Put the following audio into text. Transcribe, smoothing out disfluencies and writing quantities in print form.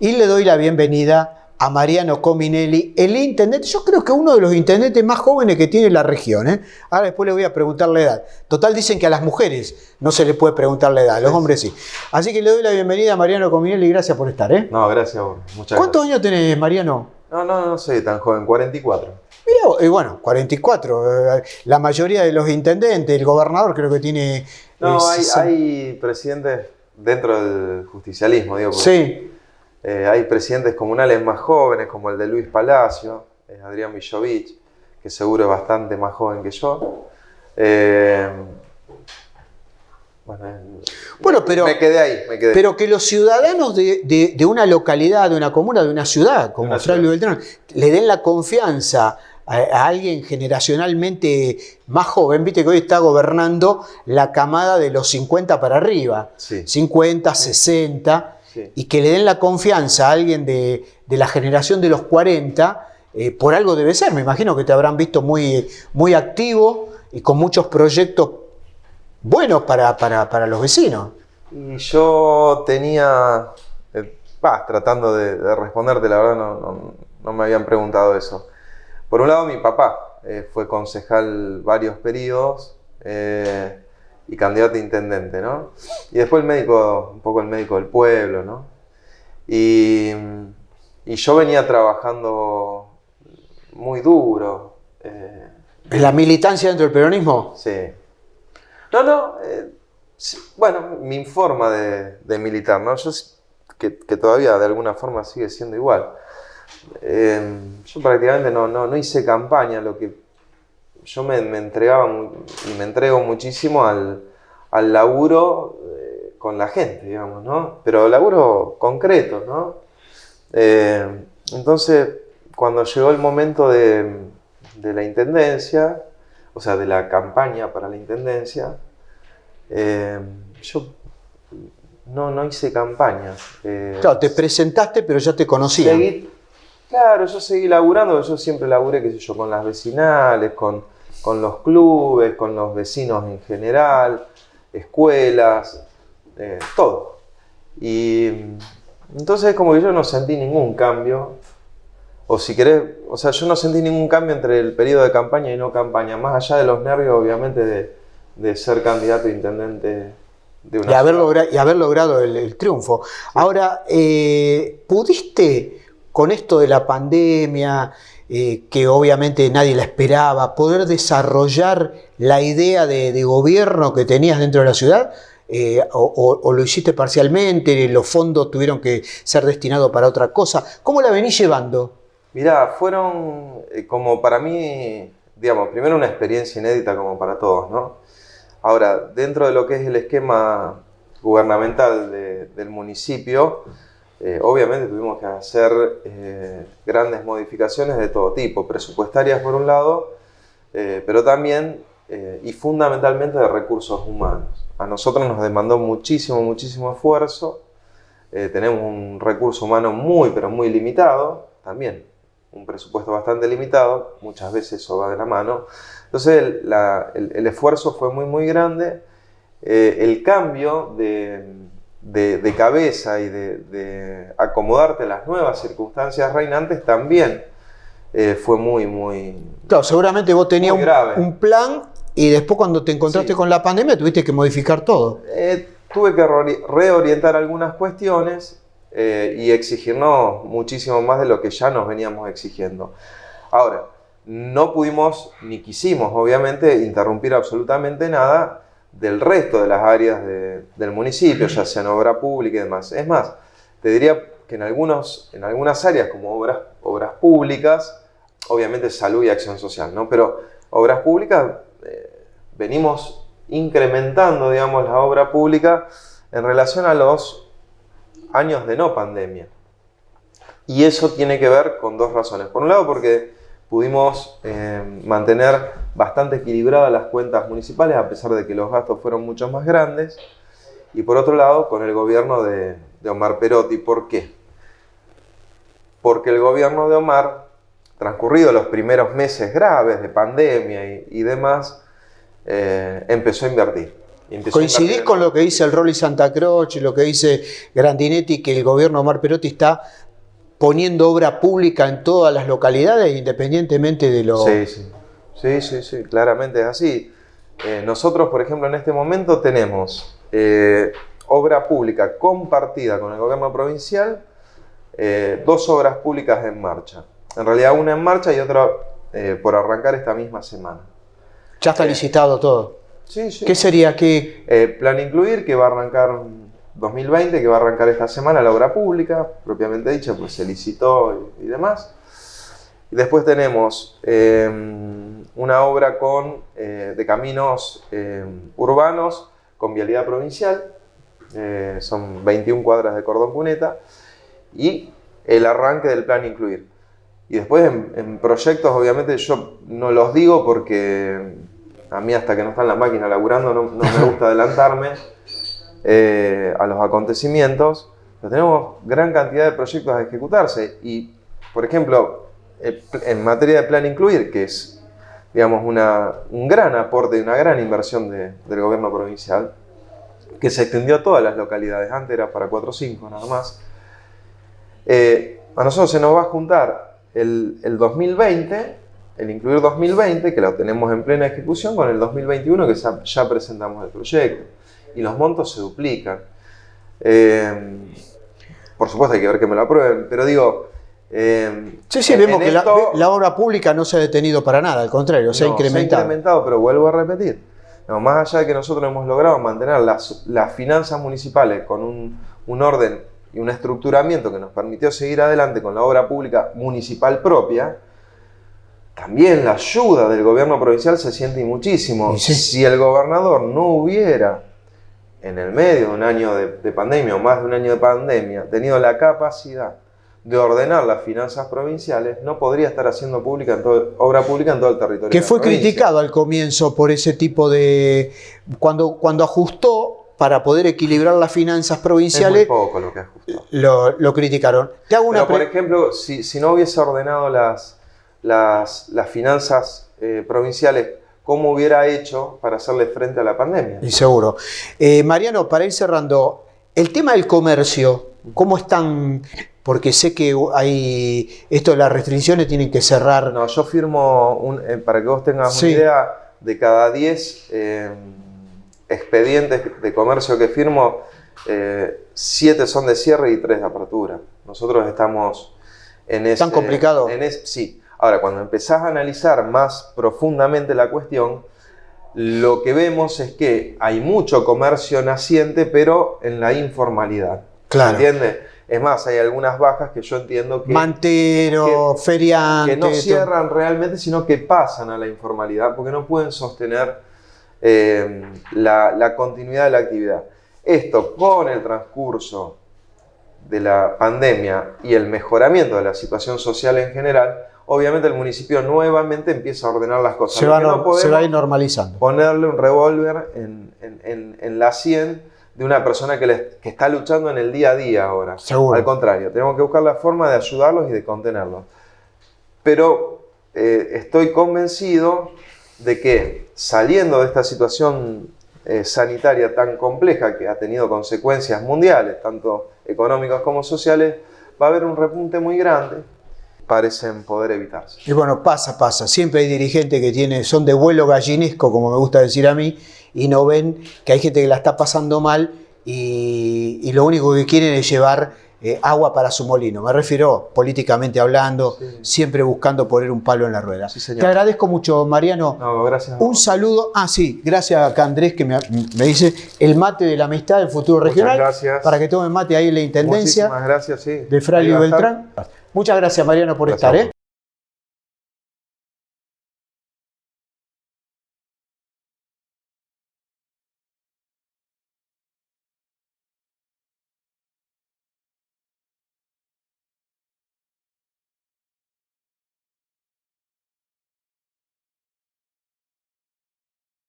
Y le doy la bienvenida a Mariano Cominelli, el intendente, yo creo que uno de los intendentes más jóvenes que tiene la región, ¿eh? Ahora después le voy a preguntar la edad. Total, dicen que a las mujeres no se les puede preguntar la edad, a los hombres sí. Así que le doy la bienvenida a Mariano Cominelli y gracias por estar, ¿eh? No, gracias a vos. Muchas ¿Cuántos gracias. años tenés, Mariano? No soy tan joven, 44. Mirá, bueno, 44. La mayoría de los intendentes, el gobernador creo que tiene... No, hay presidentes dentro del justicialismo, digo. Sí. Hay presidentes comunales más jóvenes, como el de Luis Palacio, Adrián Villovich, que seguro es bastante más joven que yo. Bueno, pero me quedé ahí. Pero que los ciudadanos de una localidad, de una comuna, de una ciudad, como Flavio Beltrán, le den la confianza a alguien generacionalmente más joven, viste que hoy está gobernando la camada de los 50 para arriba, sí. 50, 60, sí. Y que le den la confianza a alguien de la generación de los 40, por algo debe ser. Me imagino que te habrán visto muy activo y con muchos proyectos buenos para los vecinos. Y yo tenía, tratando de responderte, la verdad no me habían preguntado eso. Por un lado, mi papá fue concejal varios periodos y candidato a intendente, ¿no? Y después un poco el médico del pueblo, ¿no? Y yo venía trabajando muy duro. ¿En la militancia dentro del peronismo? Sí. Bueno, mi forma de militar, ¿no? Yo que todavía de alguna forma sigue siendo igual. Yo prácticamente no hice campaña, lo que yo me entregaba y me entrego muchísimo al laburo con la gente, digamos, ¿no? Pero laburo concreto, ¿no? Entonces, cuando llegó el momento de la intendencia, o sea, de la campaña para la intendencia, yo no hice campaña. Claro, te presentaste, pero ya te conocían. Yo seguí laburando, yo siempre laburé, qué sé yo, con las vecinales, con los clubes, con los vecinos en general, escuelas, todo. Y entonces como que yo no sentí ningún cambio, o si querés, o sea, yo no sentí ningún cambio entre el periodo de campaña y no campaña, más allá de los nervios, obviamente, de ser candidato a intendente de una ciudad. Y haber logrado el triunfo. Sí. Ahora, ¿pudiste, con esto de la pandemia, que obviamente nadie la esperaba, poder desarrollar la idea de gobierno que tenías dentro de la ciudad? ¿O lo hiciste parcialmente? ¿Los fondos tuvieron que ser destinados para otra cosa? ¿Cómo la venís llevando? Mirá, fueron como para mí, digamos, primero una experiencia inédita como para todos, ¿no? Ahora, dentro de lo que es el esquema gubernamental del municipio, obviamente tuvimos que hacer grandes modificaciones de todo tipo, presupuestarias por un lado, pero también y fundamentalmente de recursos humanos. A nosotros nos demandó muchísimo esfuerzo, tenemos un recurso humano pero muy limitado, también un presupuesto bastante limitado, muchas veces eso va de la mano. Entonces el esfuerzo fue muy grande, el cambio de cabeza y de acomodarte a las nuevas circunstancias reinantes también fue muy claro, seguramente vos tenías un plan y después cuando te encontraste con la pandemia tuviste que modificar todo. Tuve que reorientar algunas cuestiones y exigirnos muchísimo más de lo que ya nos veníamos exigiendo. Ahora, no pudimos ni quisimos obviamente interrumpir absolutamente nada del resto de las áreas del municipio, ya sea en obra pública y demás. Es más, te diría que en algunas áreas como obras públicas, obviamente salud y acción social, ¿no? Pero obras públicas, venimos incrementando, digamos, la obra pública en relación a los años de no pandemia. Y eso tiene que ver con dos razones. Por un lado, porque pudimos mantener bastante equilibradas las cuentas municipales, a pesar de que los gastos fueron mucho más grandes. Y por otro lado, con el gobierno de Omar Perotti. ¿Por qué? Porque el gobierno de Omar, transcurridos los primeros meses graves de pandemia y demás, empezó a invertir. Y empezó a ¿Coincidís invertir con en lo que dice el Rolly Santa Croce, lo que dice Grandinetti, que el gobierno de Omar Perotti está poniendo obra pública en todas las localidades, independientemente de lo... Sí, claramente es así. Nosotros, por ejemplo, en este momento tenemos obra pública compartida con el gobierno provincial, 2 obras públicas en marcha. En realidad una en marcha y otra por arrancar esta misma semana. Ya está licitado todo. Sí. ¿Qué sería? ¿Qué? Plan Incluir, que va a arrancar 2020, que va a arrancar esta semana la obra pública, propiamente dicha, pues se licitó y demás. Y después tenemos una obra de caminos urbanos con vialidad provincial, son 21 cuadras de cordón cuneta, y el arranque del Plan Incluir. Y después en proyectos, obviamente yo no los digo porque a mí hasta que no está en la máquina laburando no me gusta adelantarme a los acontecimientos, pero tenemos gran cantidad de proyectos a ejecutarse. Y, por ejemplo, en materia de Plan Incluir, que es, digamos, un gran aporte y una gran inversión del gobierno provincial, que se extendió a todas las localidades, antes era para 4 o 5 nada más, a nosotros se nos va a juntar el 2020, el Incluir 2020, que lo tenemos en plena ejecución, con el 2021, que ya presentamos el proyecto. Y los montos se duplican. Por supuesto hay que ver que me lo aprueben, pero digo... Sí, vemos que la obra pública no se ha detenido para nada, al contrario, se ha incrementado. Se ha incrementado, pero vuelvo a repetir. No, más allá de que nosotros hemos logrado mantener las finanzas municipales con un orden y un estructuramiento que nos permitió seguir adelante con la obra pública municipal propia, también la ayuda del gobierno provincial se siente muchísimo. Sí. Si el gobernador no hubiera, en el medio de un año de pandemia o más de un año de pandemia, tenido la capacidad de ordenar las finanzas provinciales, no podría estar haciendo obra pública en todo el territorio. Que fue criticado al comienzo por ese tipo de... Cuando ajustó para poder equilibrar las finanzas provinciales, es muy poco lo que ajustó. Lo criticaron. Te hago una por ejemplo, si no hubiese ordenado las finanzas provinciales, ¿cómo hubiera hecho para hacerle frente a la pandemia? Y seguro. Mariano, para ir cerrando, el tema del comercio, ¿cómo están? Porque sé que hay esto de las restricciones tienen que cerrar. No, yo firmo, para que vos tengas una idea, de cada 10 expedientes de comercio que firmo, 7 son de cierre y 3 de apertura. Nosotros estamos en ese... ¿Tan complicado? Sí. Ahora, cuando empezás a analizar más profundamente la cuestión, lo que vemos es que hay mucho comercio naciente, pero en la informalidad. Claro. ¿Entiendes? Es más, hay algunas bajas que yo entiendo que... Mantero, feriante... Que no cierran realmente, sino que pasan a la informalidad, porque no pueden sostener la continuidad de la actividad. Esto, con el transcurso de la pandemia y el mejoramiento de la situación social en general, obviamente el municipio nuevamente empieza a ordenar las cosas. Se va a ir normalizando. Ponerle un revólver en la sien de una persona que está luchando en el día a día ahora. Seguro. Al contrario, tenemos que buscar la forma de ayudarlos y de contenerlos. Pero estoy convencido de que saliendo de esta situación sanitaria tan compleja, que ha tenido consecuencias mundiales, tanto económicas como sociales, va a haber un repunte muy grande. Parecen poder evitarse. Y bueno, pasa. Siempre hay dirigentes que son de vuelo gallinesco, como me gusta decir a mí, y no ven que hay gente que la está pasando mal y lo único que quieren es llevar agua para su molino. Me refiero políticamente hablando, siempre buscando poner un palo en la rueda. Sí, señor. Te agradezco mucho, Mariano. No, gracias. Un saludo. Gracias acá Andrés, que me dice el mate de la amistad del futuro regional. Gracias. Para que tomen mate ahí en la intendencia. Muchísimas gracias, sí. De Fraile Beltrán. Muchas gracias, Mariano, por estar.